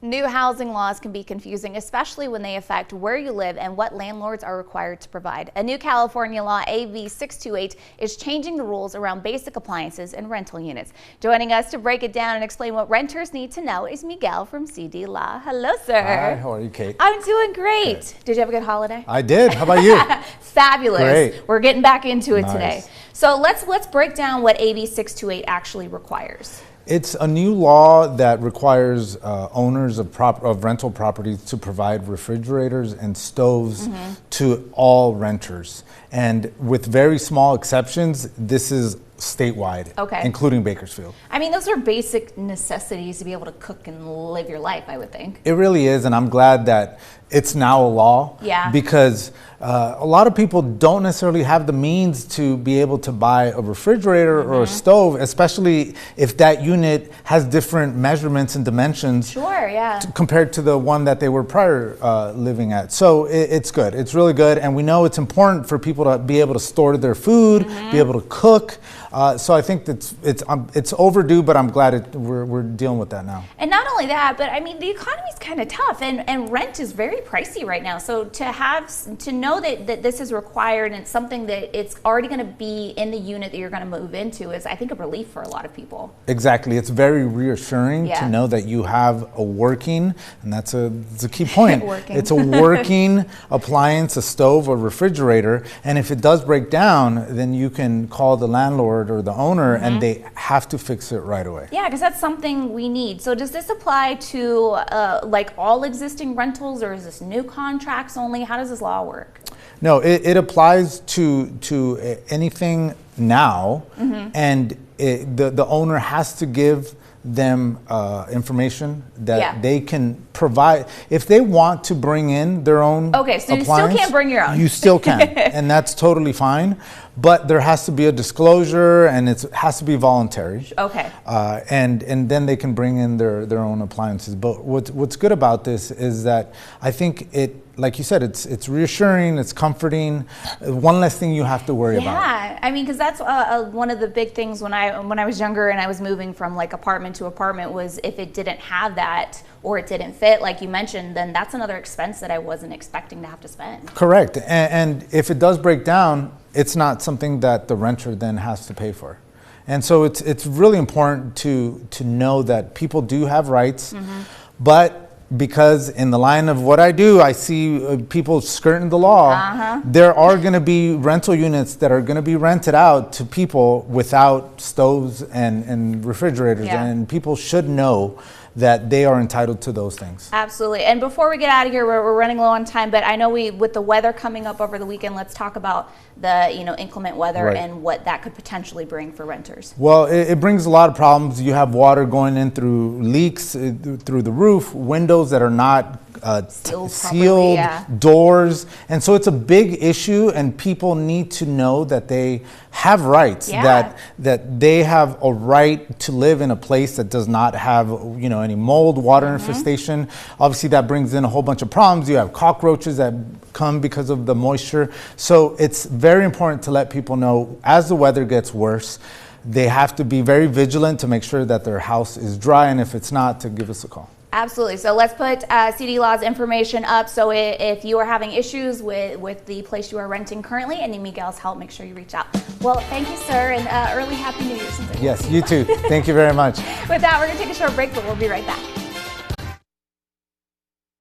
New housing laws can be confusing, especially when they affect where you live and what landlords are required to provide. A new California law, AB 628, is changing the rules around basic appliances and rental units. Joining us to break it down and explain what renters need to know is Miguel from CD Law. Hello, sir. Hi, how are you, Kate? I'm doing great. Good. Did you have a good holiday? I did. How about you? Fabulous. Great. We're getting back into it Nice. today. So let's break down what AB 628 actually requires. It's a new law that requires owners of rental properties to provide refrigerators and stoves to all renters. And with very small exceptions, this is statewide, including Bakersfield. I mean, those are basic necessities to be able to cook and live your life, I would think. It really is, and I'm glad that it's now a law. Yeah. Because a lot of people don't necessarily have the means to be able to buy a refrigerator or a stove, especially if that unit has different measurements and dimensions. Sure, yeah. Compared to the one that they were prior living at. So it's good. It's really good, and we know it's important for people to be able to store their food, be able to cook. So I think that it's overdue, but I'm glad we're dealing with that now. And not only that, but I mean, the economy's kind of tough, and rent is very pricey right now. So to know that this is required and it's something that it's already going to be in the unit that you're going to move into is, I think, a relief for a lot of people. Exactly. It's very reassuring to know that you have a working, and that's a key point. It's a working appliance, a stove, a refrigerator, and if it does break down, then you can call the landlord or the owner and they have to fix it right away. Yeah, because that's something we need. So does this apply to like all existing rentals, or is this new contracts only? How does this law work? No, it applies to anything now, and the owner has to give them information that they can provide. If they want to bring in their own so appliance, you still can't bring your own. You still can, and that's totally fine. But there has to be a disclosure, and it has to be voluntary. Okay. And then they can bring in their own appliances. But what's good about this is that I think like you said, it's reassuring, it's comforting. One less thing you have to worry about. Yeah, I mean, because that's one of the big things when I was younger and I was moving from like apartment to apartment was if it didn't have that or it didn't fit, like you mentioned, then that's another expense that I wasn't expecting to have to spend. Correct. And if it does break down, it's not something that the renter then has to pay for. And so it's really important to know that people do have rights, but because in the line of what I do, I see people skirting the law. There are going to be rental units that are going to be rented out to people without stoves and refrigerators, and people should know that they are entitled to those things. Absolutely. And before we get out of here, we're running low on time, but I know with the weather coming up over the weekend, let's talk about the inclement weather and what that could potentially bring for renters. Well, it brings a lot of problems. You have water going in through leaks through the roof, windows that are not sealed, doors, and so it's a big issue, and people need to know that they have rights, that they have a right to live in a place that does not have any mold, water infestation. Obviously that brings in a whole bunch of problems. You have cockroaches that come because of the moisture. So it's very important to let people know as the weather gets worse, they have to be very vigilant to make sure that their house is dry, and if it's not, to give us a call. Absolutely. So let's put CD Law's information up. So if you are having issues with the place you are renting currently and need Miguel's help, make sure you reach out. Well, thank you, sir, and early Happy New Year. Yes, you too. Thank you very much. With that, we're going to take a short break, but we'll be right back.